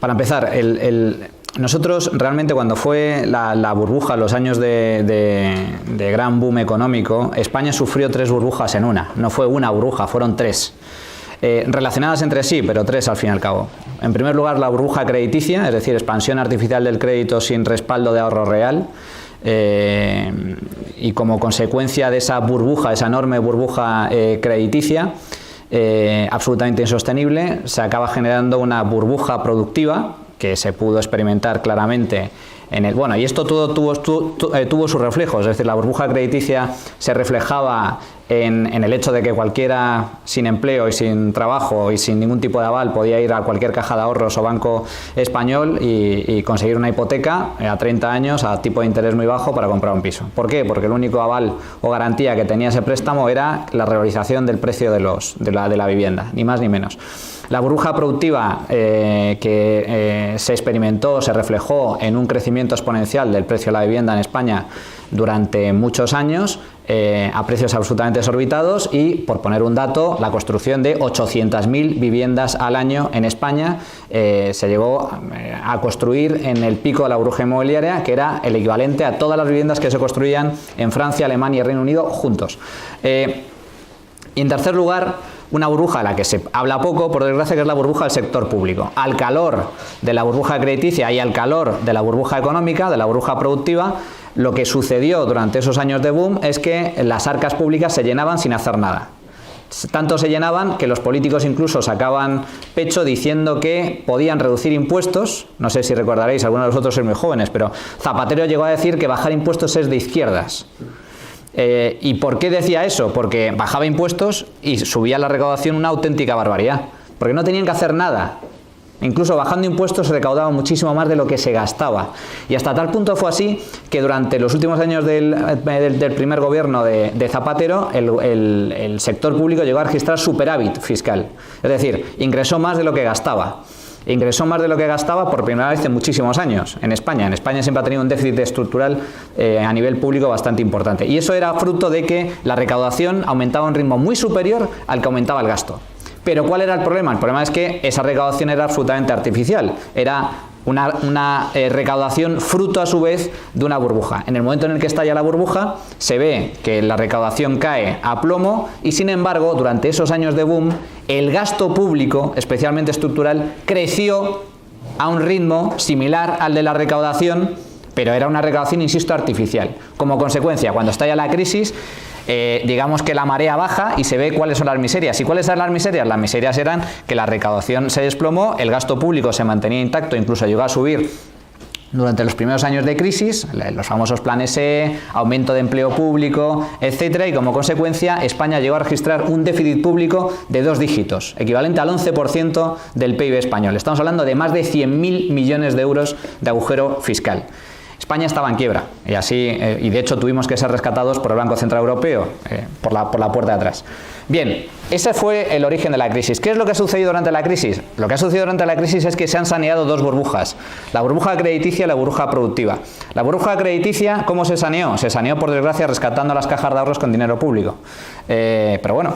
Para empezar, nosotros realmente cuando fue la burbuja, los años de gran boom económico, España sufrió 3 burbujas en una. No fue una burbuja, fueron 3. Relacionadas entre sí, pero 3 al fin y al cabo. En primer lugar, la burbuja crediticia, es decir, expansión artificial del crédito sin respaldo de ahorro real. Y como consecuencia de esa burbuja, esa enorme burbuja crediticia, absolutamente insostenible, se acaba generando una burbuja productiva que se pudo experimentar claramente en el... Bueno, y esto todo tuvo sus reflejos, es decir, la burbuja crediticia se reflejaba en el hecho de que cualquiera sin empleo y sin trabajo y sin ningún tipo de aval podía ir a cualquier caja de ahorros o banco español y conseguir una hipoteca a 30 años a tipo de interés muy bajo para comprar un piso. ¿Por qué? Porque el único aval o garantía que tenía ese préstamo era la revalorización del precio de la vivienda, ni más ni menos. La burbuja productiva que se experimentó, se reflejó en un crecimiento exponencial del precio de la vivienda en España durante muchos años, a precios absolutamente exorbitados, y, por poner un dato, la construcción de 800.000 viviendas al año en España se llegó a construir en el pico de la burbuja inmobiliaria, que era el equivalente a todas las viviendas que se construían en Francia, Alemania y Reino Unido juntos. Y en tercer lugar, una burbuja de la que se habla poco, por desgracia, que es la burbuja del sector público. Al calor de la burbuja crediticia y al calor de la burbuja económica, de la burbuja productiva, lo que sucedió durante esos años de boom es que las arcas públicas se llenaban sin hacer nada. Tanto se llenaban que los políticos incluso sacaban pecho diciendo que podían reducir impuestos. No sé si recordaréis, algunos de vosotros sois muy jóvenes, pero Zapatero llegó a decir que bajar impuestos es de izquierdas. ¿Y por qué decía eso? Porque bajaba impuestos y subía la recaudación una auténtica barbaridad, porque no tenían que hacer nada. Incluso bajando impuestos se recaudaba muchísimo más de lo que se gastaba. Y hasta tal punto fue así que durante los últimos años del primer gobierno de Zapatero, el sector público llegó a registrar superávit fiscal. Es decir, ingresó más de lo que gastaba. Ingresó más de lo que gastaba por primera vez en muchísimos años en España. En España siempre ha tenido un déficit estructural a nivel público bastante importante. Y eso era fruto de que la recaudación aumentaba a un ritmo muy superior al que aumentaba el gasto. Pero ¿cuál era el problema? El problema es que esa recaudación era absolutamente artificial. Era una recaudación fruto a su vez de una burbuja. En el momento en el que estalla la burbuja, se ve que la recaudación cae a plomo y, sin embargo, durante esos años de boom, el gasto público, especialmente estructural, creció a un ritmo similar al de la recaudación, pero era una recaudación, insisto, artificial. Como consecuencia, cuando estalla la crisis, digamos que la marea baja y se ve cuáles son las miserias. ¿Y cuáles eran las miserias? Las miserias eran que la recaudación se desplomó, el gasto público se mantenía intacto, incluso llegó a subir durante los primeros años de crisis, los famosos planes E, aumento de empleo público, etcétera, y como consecuencia España llegó a registrar un déficit público de 2 dígitos, equivalente al 11% del PIB español. Estamos hablando de más de 100.000 millones de euros de agujero fiscal. España estaba en quiebra y así, y de hecho tuvimos que ser rescatados por el Banco Central Europeo por la puerta de atrás. Bien, ese fue el origen de la crisis. ¿Qué es lo que ha sucedido durante la crisis? Lo que ha sucedido durante la crisis es que se han saneado 2 burbujas, la burbuja crediticia y la burbuja productiva. La burbuja crediticia, ¿cómo se saneó? Se saneó, por desgracia, rescatando las cajas de ahorros con dinero público. Pero bueno,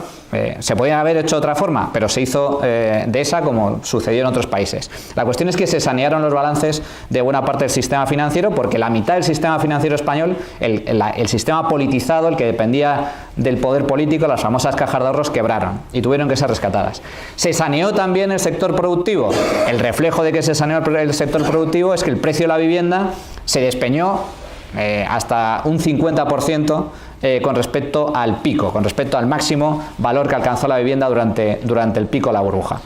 se podía haber hecho de otra forma, pero se hizo de esa, como sucedió en otros países. La cuestión es que se sanearon los balances de buena parte del sistema financiero, porque la mitad del sistema financiero español, el sistema politizado, el que dependía del poder político, las famosas cajas de ahorros, quebraron y tuvieron que ser rescatadas. Se saneó también el sector productivo. El reflejo de que se saneó el sector productivo es que el precio de la vivienda se despeñó hasta un 50% con respecto al pico, con respecto al máximo valor que alcanzó la vivienda durante el pico de la burbuja.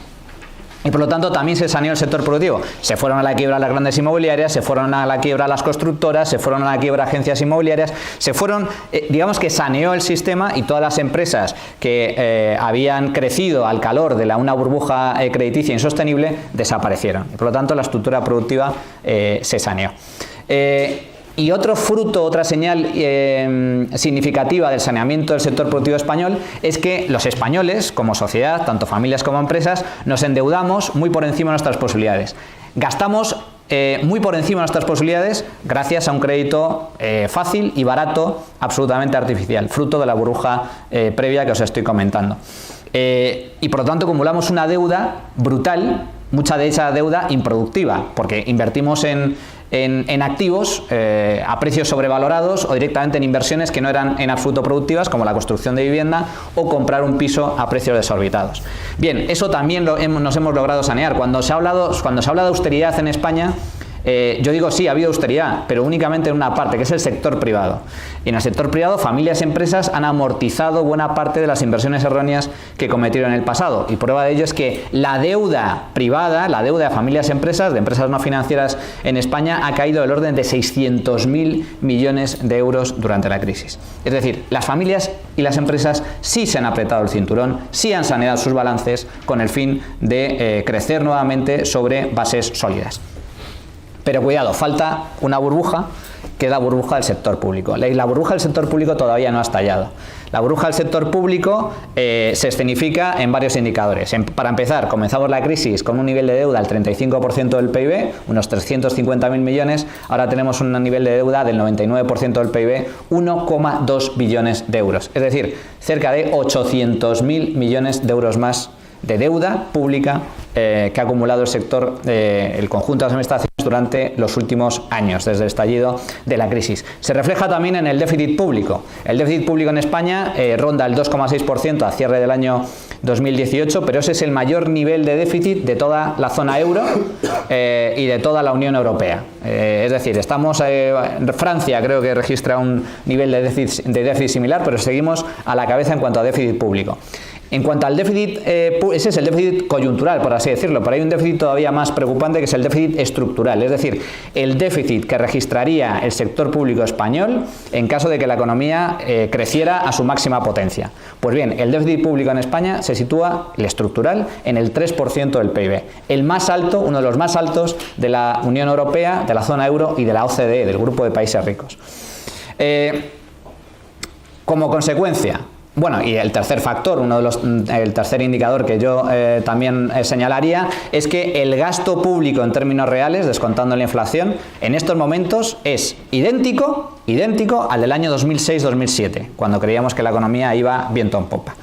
Y por lo tanto también se saneó el sector productivo. Se fueron a la quiebra las grandes inmobiliarias, se fueron a la quiebra las constructoras, se fueron a la quiebra agencias inmobiliarias, se fueron, digamos que saneó el sistema, y todas las empresas que habían crecido al calor de una burbuja crediticia insostenible desaparecieron. Y por lo tanto la estructura productiva se saneó. Y otro fruto, otra señal significativa del saneamiento del sector productivo español es que los españoles, como sociedad, tanto familias como empresas, nos endeudamos muy por encima de nuestras posibilidades. Gastamos muy por encima de nuestras posibilidades gracias a un crédito fácil y barato, absolutamente artificial, fruto de la burbuja previa que os estoy comentando. Y por lo tanto acumulamos una deuda brutal, mucha de esa deuda improductiva, porque invertimos en activos a precios sobrevalorados o directamente en inversiones que no eran en absoluto productivas, como la construcción de vivienda o comprar un piso a precios desorbitados. Bien, eso también nos hemos logrado sanear. Cuando se habla de austeridad en España, yo digo sí, ha habido austeridad, pero únicamente en una parte, que es el sector privado. Y en el sector privado, familias y empresas han amortizado buena parte de las inversiones erróneas que cometieron en el pasado. Y prueba de ello es que la deuda privada, la deuda de familias y empresas, de empresas no financieras en España, ha caído del orden de 600.000 millones de euros durante la crisis. Es decir, las familias y las empresas sí se han apretado el cinturón, sí han saneado sus balances con el fin de crecer nuevamente sobre bases sólidas. Pero cuidado, falta una burbuja, que es la burbuja del sector público. La burbuja del sector público todavía no ha estallado. La burbuja del sector público se escenifica en varios indicadores. Para empezar, comenzamos la crisis con un nivel de deuda del 35% del PIB, unos 350.000 millones. Ahora tenemos un nivel de deuda del 99% del PIB, 1,2 billones de euros. Es decir, cerca de 800.000 millones de euros más de deuda pública que ha acumulado el sector, el conjunto de las administraciones durante los últimos años, desde el estallido de la crisis. Se refleja también en el déficit público. El déficit público en España ronda el 2,6% a cierre del año 2018, pero ese es el mayor nivel de déficit de toda la zona euro y de toda la Unión Europea. Es decir, Francia creo que registra un nivel de déficit similar, pero seguimos a la cabeza en cuanto a déficit público. En cuanto al déficit, ese es el déficit coyuntural, por así decirlo, pero hay un déficit todavía más preocupante, que es el déficit estructural, es decir, el déficit que registraría el sector público español en caso de que la economía creciera a su máxima potencia. Pues bien, el déficit público en España se sitúa, el estructural, en el 3% del PIB, el más alto, uno de los más altos de la Unión Europea, de la zona euro y de la OCDE, del grupo de países ricos. Como consecuencia, bueno, y el tercer factor, el tercer indicador que yo también señalaría, es que el gasto público en términos reales, descontando la inflación, en estos momentos es idéntico al del año 2006-2007, cuando creíamos que la economía iba viento en popa.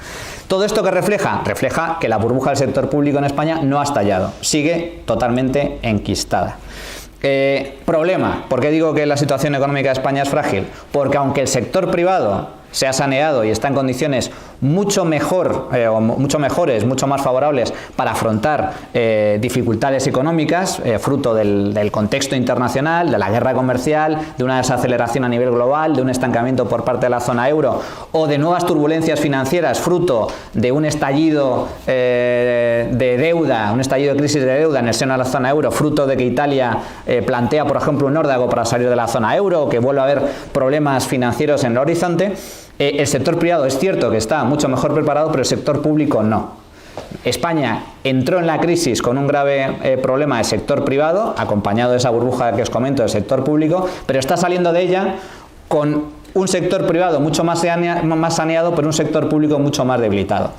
¿Todo esto qué refleja? Refleja que la burbuja del sector público en España no ha estallado, sigue totalmente enquistada. Problema, ¿por qué digo que la situación económica de España es frágil? Porque aunque el sector privado se ha saneado y está en condiciones mucho mejores, mucho más favorables para afrontar dificultades económicas, fruto del contexto internacional, de la guerra comercial, de una desaceleración a nivel global, de un estancamiento por parte de la zona euro o de nuevas turbulencias financieras, fruto de un estallido de deuda, un estallido de crisis de deuda en el seno de la zona euro, fruto de que Italia plantea, por ejemplo, un órdago para salir de la zona euro, o que vuelva a haber problemas financieros en el horizonte. El sector privado es cierto que está mucho mejor preparado, pero el sector público no. España entró en la crisis con un grave problema del sector privado, acompañado de esa burbuja que os comento del sector público, pero está saliendo de ella con un sector privado mucho más saneado, pero un sector público mucho más debilitado.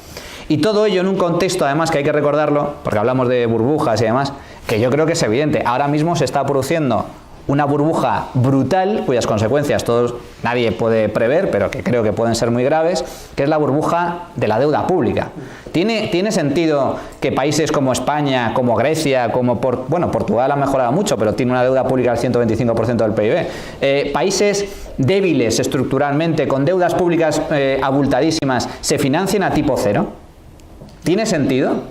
Y todo ello en un contexto, además, que hay que recordarlo, porque hablamos de burbujas y demás, que yo creo que es evidente. Ahora mismo se está produciendo una burbuja brutal, cuyas consecuencias nadie puede prever, pero que creo que pueden ser muy graves, que es la burbuja de la deuda pública. ¿Tiene sentido que países como España, como Grecia, como Portugal ha mejorado mucho, pero tiene una deuda pública del 125% del PIB? Países débiles estructuralmente, con deudas públicas abultadísimas, se financien a tipo cero? ¿Tiene sentido?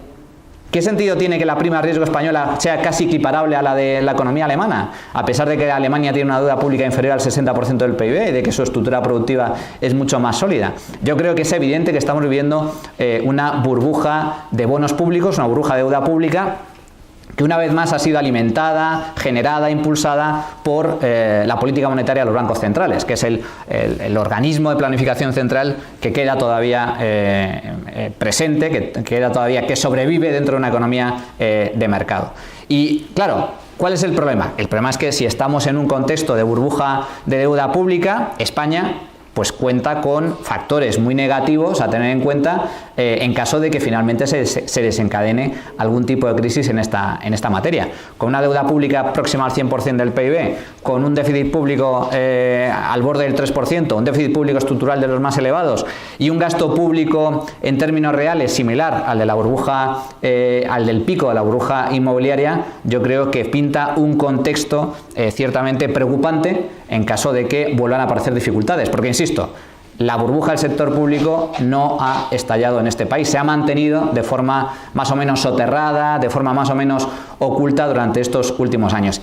¿Qué sentido tiene que la prima de riesgo española sea casi equiparable a la de la economía alemana? A pesar de que Alemania tiene una deuda pública inferior al 60% del PIB y de que su estructura productiva es mucho más sólida. Yo creo que es evidente que estamos viviendo una burbuja de bonos públicos, una burbuja de deuda pública, que una vez más ha sido alimentada, generada, impulsada por la política monetaria de los bancos centrales, que es el organismo de planificación central que queda todavía presente, que sobrevive dentro de una economía de mercado. Y claro, ¿cuál es el problema? El problema es que si estamos en un contexto de burbuja de deuda pública, España pues cuenta con factores muy negativos a tener en cuenta en caso de que finalmente se desencadene algún tipo de crisis en esta materia. Con una deuda pública próxima al 100% del PIB, con un déficit público al borde del 3%, un déficit público estructural de los más elevados y un gasto público en términos reales similar al de la burbuja, al del pico de la burbuja inmobiliaria, yo creo que pinta un contexto ciertamente preocupante en caso de que vuelvan a aparecer dificultades, porque insisto, la burbuja del sector público no ha estallado en este país, se ha mantenido de forma más o menos soterrada, de forma más o menos oculta durante estos últimos años.